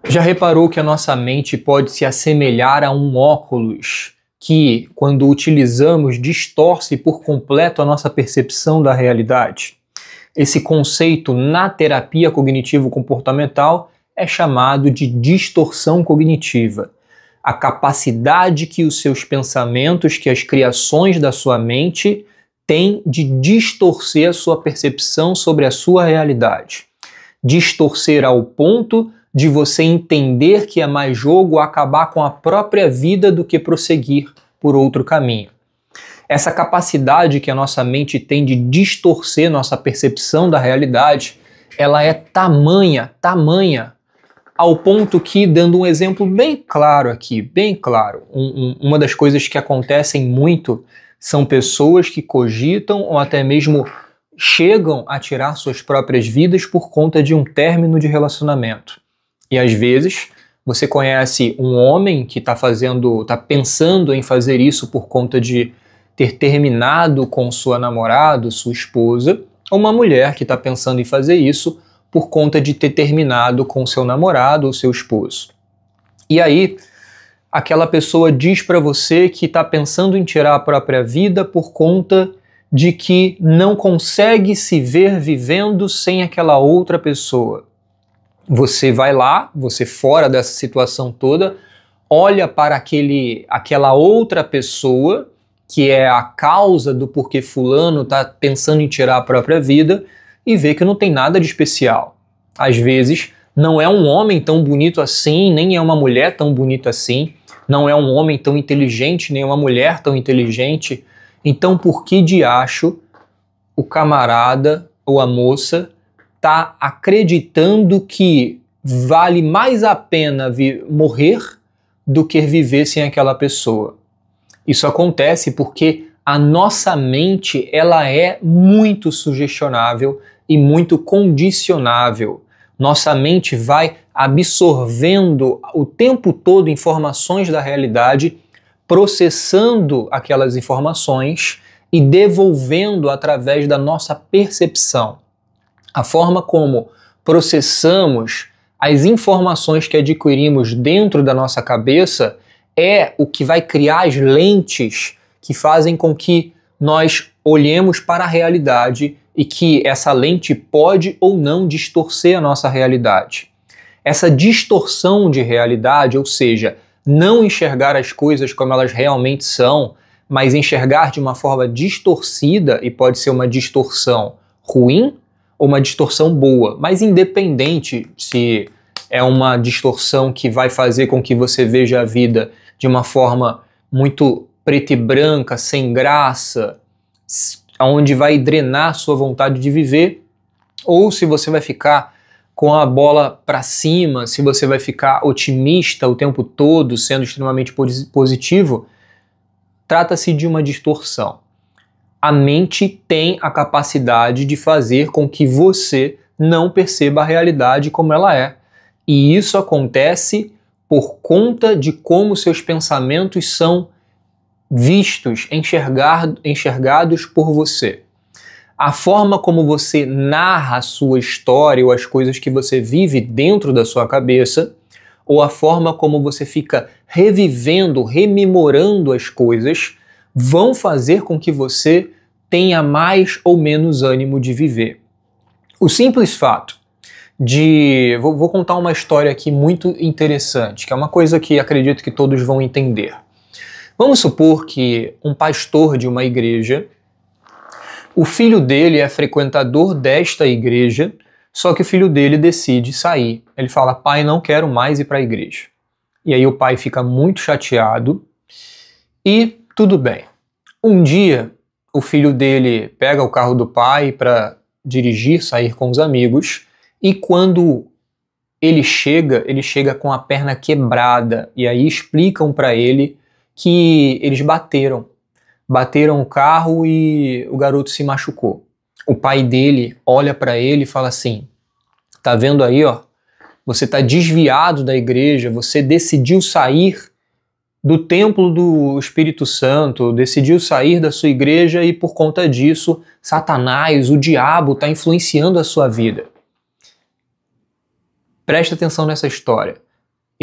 Já reparou que a nossa mente pode se assemelhar a um óculos que, quando utilizamos, distorce por completo a nossa percepção da realidade? Esse conceito na terapia cognitivo-comportamental é chamado de distorção cognitiva. A capacidade que os seus pensamentos, que as criações da sua mente têm de distorcer a sua percepção sobre a sua realidade. Distorcer ao ponto de você entender que é mais jogo acabar com a própria vida do que prosseguir por outro caminho. Essa capacidade que a nossa mente tem de distorcer nossa percepção da realidade, ela é tamanha, ao ponto que, dando um exemplo bem claro aqui, bem claro, uma das coisas que acontecem muito são pessoas que cogitam ou até mesmo chegam a tirar suas próprias vidas por conta de um término de relacionamento. E às vezes você conhece um homem que está pensando em fazer isso por conta de ter terminado com sua namorada, sua esposa, ou uma mulher que está pensando em fazer isso por conta de ter terminado com seu namorado ou seu esposo. E aí, aquela pessoa diz para você que está pensando em tirar a própria vida por conta de que não consegue se ver vivendo sem aquela outra pessoa. Você vai lá, você fora dessa situação toda, olha para aquela outra pessoa que é a causa do porquê fulano está pensando em tirar a própria vida e vê que não tem nada de especial. Às vezes, não é um homem tão bonito assim, nem é uma mulher tão bonita assim, não é um homem tão inteligente, nem uma mulher tão inteligente. Então, por que diacho o camarada ou a moça está acreditando que vale mais a pena morrer do que viver sem aquela pessoa? Isso acontece porque a nossa mente ela é muito sugestionável e muito condicionável. Nossa mente vai absorvendo o tempo todo informações da realidade, processando aquelas informações e devolvendo através da nossa percepção. A forma como processamos as informações que adquirimos dentro da nossa cabeça é o que vai criar as lentes que fazem com que nós olhemos para a realidade e que essa lente pode ou não distorcer a nossa realidade. Essa distorção de realidade, ou seja, não enxergar as coisas como elas realmente são, mas enxergar de uma forma distorcida, e pode ser uma distorção ruim ou uma distorção boa, mas independente se é uma distorção que vai fazer com que você veja a vida de uma forma muito preta e branca, sem graça, onde vai drenar sua vontade de viver, ou se você vai ficar com a bola para cima, se você vai ficar otimista o tempo todo, sendo extremamente positivo, trata-se de uma distorção. A mente tem a capacidade de fazer com que você não perceba a realidade como ela é. E isso acontece por conta de como seus pensamentos são vistos, enxergados por você. A forma como você narra a sua história ou as coisas que você vive dentro da sua cabeça, ou a forma como você fica revivendo, rememorando as coisas, vão fazer com que você tenha mais ou menos ânimo de viver. O simples fato de... Vou contar uma história aqui muito interessante, que é uma coisa que acredito que todos vão entender. Vamos supor que um pastor de uma igreja, o filho dele é frequentador desta igreja, só que o filho dele decide sair. Ele fala: pai, não quero mais ir para a igreja. E aí o pai fica muito chateado e tudo bem. Um dia, o filho dele pega o carro do pai para dirigir, sair com os amigos, e quando ele chega com a perna quebrada, e aí explicam para ele que eles bateram o carro e o garoto se machucou. O pai dele olha para ele e fala assim: tá vendo aí, ó? Você tá desviado da igreja, você decidiu sair do templo do Espírito Santo, decidiu sair da sua igreja e por conta disso, Satanás, o diabo, está influenciando a sua vida. Preste atenção nessa história.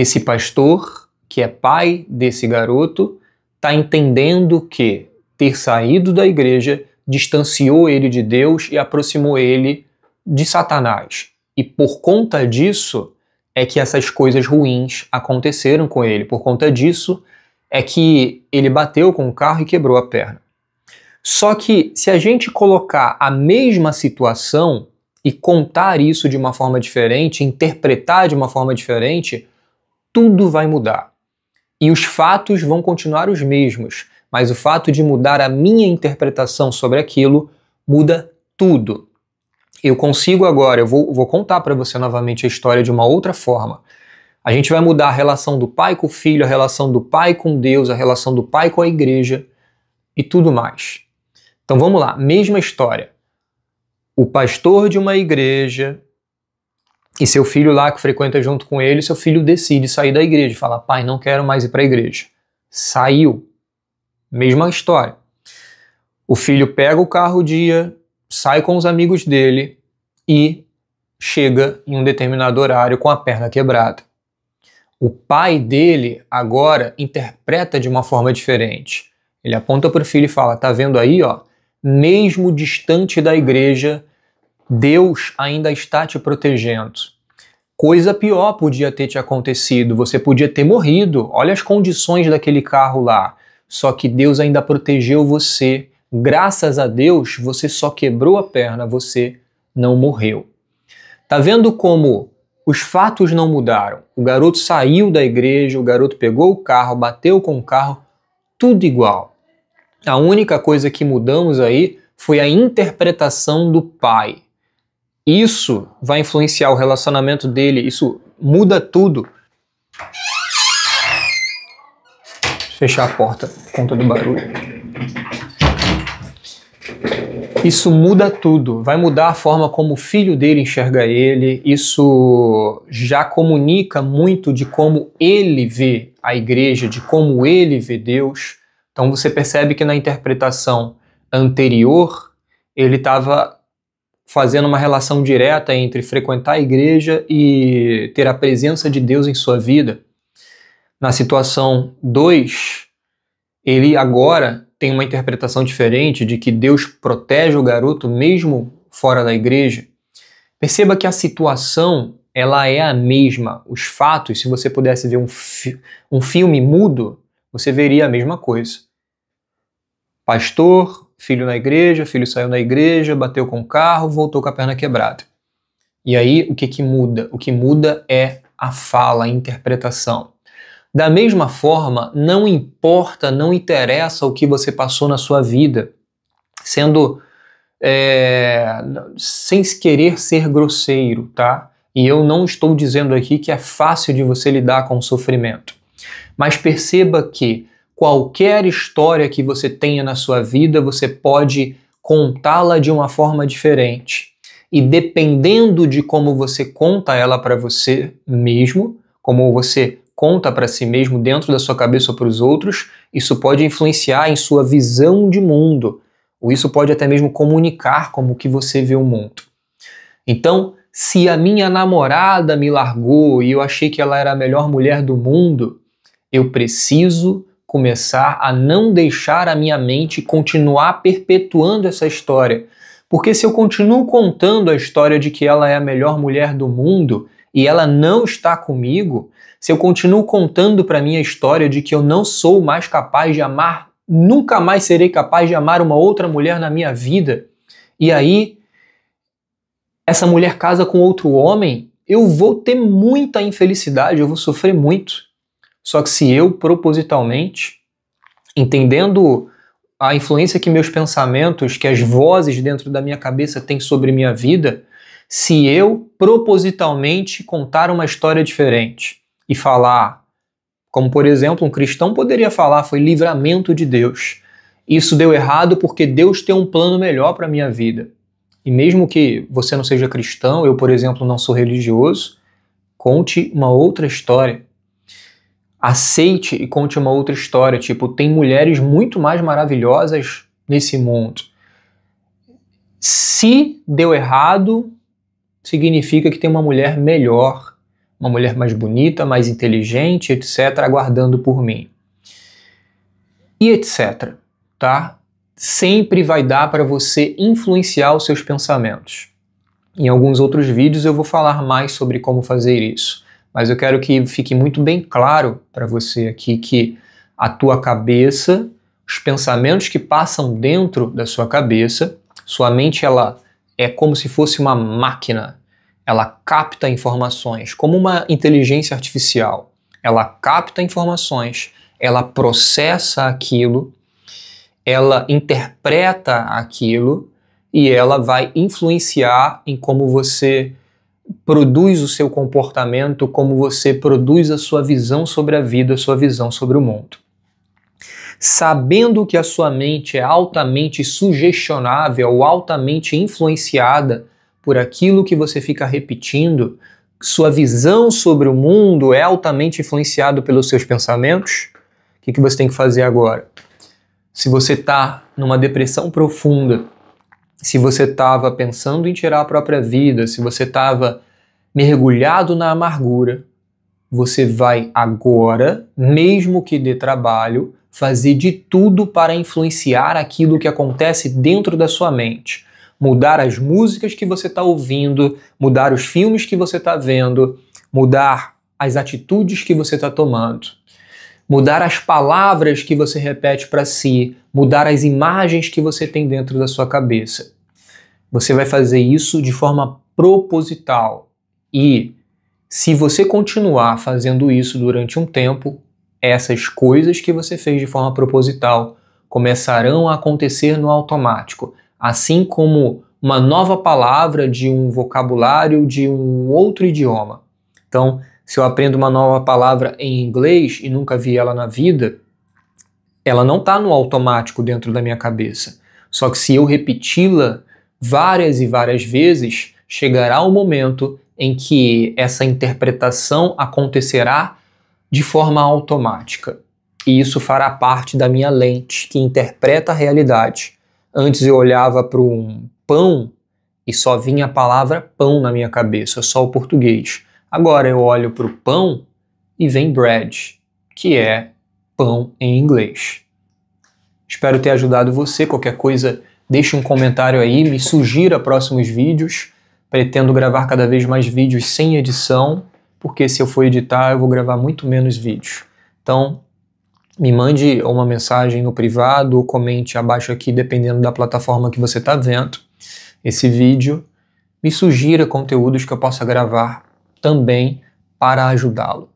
Esse pastor, que é pai desse garoto, está entendendo que ter saído da igreja distanciou ele de Deus e aproximou ele de Satanás. E por conta disso é que essas coisas ruins aconteceram com ele. Por conta disso é que ele bateu com o carro e quebrou a perna. Só que se a gente colocar a mesma situação e contar isso de uma forma diferente, interpretar de uma forma diferente, tudo vai mudar. E os fatos vão continuar os mesmos, mas o fato de mudar a minha interpretação sobre aquilo muda tudo. Eu consigo agora, eu vou contar para você novamente a história de uma outra forma. A gente vai mudar a relação do pai com o filho, a relação do pai com Deus, a relação do pai com a igreja e tudo mais. Então vamos lá, mesma história. O pastor de uma igreja e seu filho lá que frequenta junto com ele, seu filho decide sair da igreja, fala: pai, não quero mais ir para a igreja. Saiu. Mesma história. O filho pega o carro dia, sai com os amigos dele e chega em um determinado horário com a perna quebrada. O pai dele agora interpreta de uma forma diferente. Ele aponta para o filho e fala: tá vendo aí, ó? Mesmo distante da igreja, Deus ainda está te protegendo. Coisa pior podia ter te acontecido, você podia ter morrido. Olha as condições daquele carro lá. Só que Deus ainda protegeu você. Graças a Deus, você só quebrou a perna, você não morreu. Tá vendo como os fatos não mudaram? O garoto saiu da igreja, o garoto pegou o carro, bateu com o carro, tudo igual. A única coisa que mudamos aí foi a interpretação do pai. Isso vai influenciar o relacionamento dele, isso muda tudo. Fechar a porta por conta do barulho. Isso muda tudo, vai mudar a forma como o filho dele enxerga ele, isso já comunica muito de como ele vê a igreja, de como ele vê Deus. Então você percebe que na interpretação anterior, ele estava fazendo uma relação direta entre frequentar a igreja e ter a presença de Deus em sua vida. Na situação 2, ele agora tem uma interpretação diferente de que Deus protege o garoto mesmo fora da igreja. Perceba que a situação ela é a mesma. Os fatos, se você pudesse ver um filme mudo, você veria a mesma coisa. Pastor, filho na igreja, filho saiu da igreja, bateu com o carro, voltou com a perna quebrada. E aí, o que muda? O que muda é a fala, a interpretação. Da mesma forma, não importa, não interessa o que você passou na sua vida, sendo sem querer ser grosseiro, tá? E eu não estou dizendo aqui que é fácil de você lidar com o sofrimento. Mas perceba que qualquer história que você tenha na sua vida, você pode contá-la de uma forma diferente. E dependendo de como você conta ela para você mesmo, como você conta para si mesmo dentro da sua cabeça ou para os outros, isso pode influenciar em sua visão de mundo, ou isso pode até mesmo comunicar como que você vê o mundo. Então, se a minha namorada me largou e eu achei que ela era a melhor mulher do mundo, eu preciso começar a não deixar a minha mente continuar perpetuando essa história. Porque se eu continuo contando a história de que ela é a melhor mulher do mundo e ela não está comigo, se eu continuo contando para mim a história de que eu não sou mais capaz de amar, nunca mais serei capaz de amar uma outra mulher na minha vida, e aí essa mulher casa com outro homem, eu vou ter muita infelicidade, eu vou sofrer muito. Só que se eu propositalmente, entendendo a influência que meus pensamentos, que as vozes dentro da minha cabeça têm sobre minha vida, se eu propositalmente contar uma história diferente e falar, como por exemplo um cristão poderia falar, foi livramento de Deus. Isso deu errado porque Deus tem um plano melhor para a minha vida. E mesmo que você não seja cristão, eu por exemplo não sou religioso, conte uma outra história. Aceite e conte uma outra história, tipo, tem mulheres muito mais maravilhosas nesse mundo. Se deu errado, significa que tem uma mulher melhor uma mulher mais bonita, mais inteligente, etc., aguardando por mim. E etc., tá? Sempre vai dar para você influenciar os seus pensamentos. Em alguns outros vídeos eu vou falar mais sobre como fazer isso, mas eu quero que fique muito bem claro para você aqui que a tua cabeça, os pensamentos que passam dentro da sua cabeça, sua mente ela é como se fosse uma máquina, ela capta informações, como uma inteligência artificial, ela capta informações, ela processa aquilo, ela interpreta aquilo e ela vai influenciar em como você produz o seu comportamento, como você produz a sua visão sobre a vida, a sua visão sobre o mundo. Sabendo que a sua mente é altamente sugestionável ou altamente influenciada por aquilo que você fica repetindo, sua visão sobre o mundo é altamente influenciada pelos seus pensamentos, o que você tem que fazer agora? Se você está numa depressão profunda, se você estava pensando em tirar a própria vida, se você estava mergulhado na amargura, você vai agora, mesmo que dê trabalho, fazer de tudo para influenciar aquilo que acontece dentro da sua mente. Mudar as músicas que você está ouvindo, mudar os filmes que você está vendo, mudar as atitudes que você está tomando. Mudar as palavras que você repete para si, mudar as imagens que você tem dentro da sua cabeça. Você vai fazer isso de forma proposital. E se você continuar fazendo isso durante um tempo, essas coisas que você fez de forma proposital começarão a acontecer no automático, assim como uma nova palavra de um vocabulário de um outro idioma. Então, se eu aprendo uma nova palavra em inglês e nunca vi ela na vida, ela não está no automático dentro da minha cabeça. Só que se eu repeti-la várias e várias vezes, chegará o momento em que essa interpretação acontecerá de forma automática. E isso fará parte da minha lente que interpreta a realidade. Antes eu olhava para um pão e só vinha a palavra pão na minha cabeça, só o português. Agora eu olho para o pão e vem bread, que é pão em inglês. Espero ter ajudado você. Qualquer coisa, deixe um comentário aí, me sugira próximos vídeos. Pretendo gravar cada vez mais vídeos sem edição, porque se eu for editar eu vou gravar muito menos vídeos. Então, me mande uma mensagem no privado ou comente abaixo aqui, dependendo da plataforma que você está vendo esse vídeo. Me sugira conteúdos que eu possa gravar também para ajudá-lo.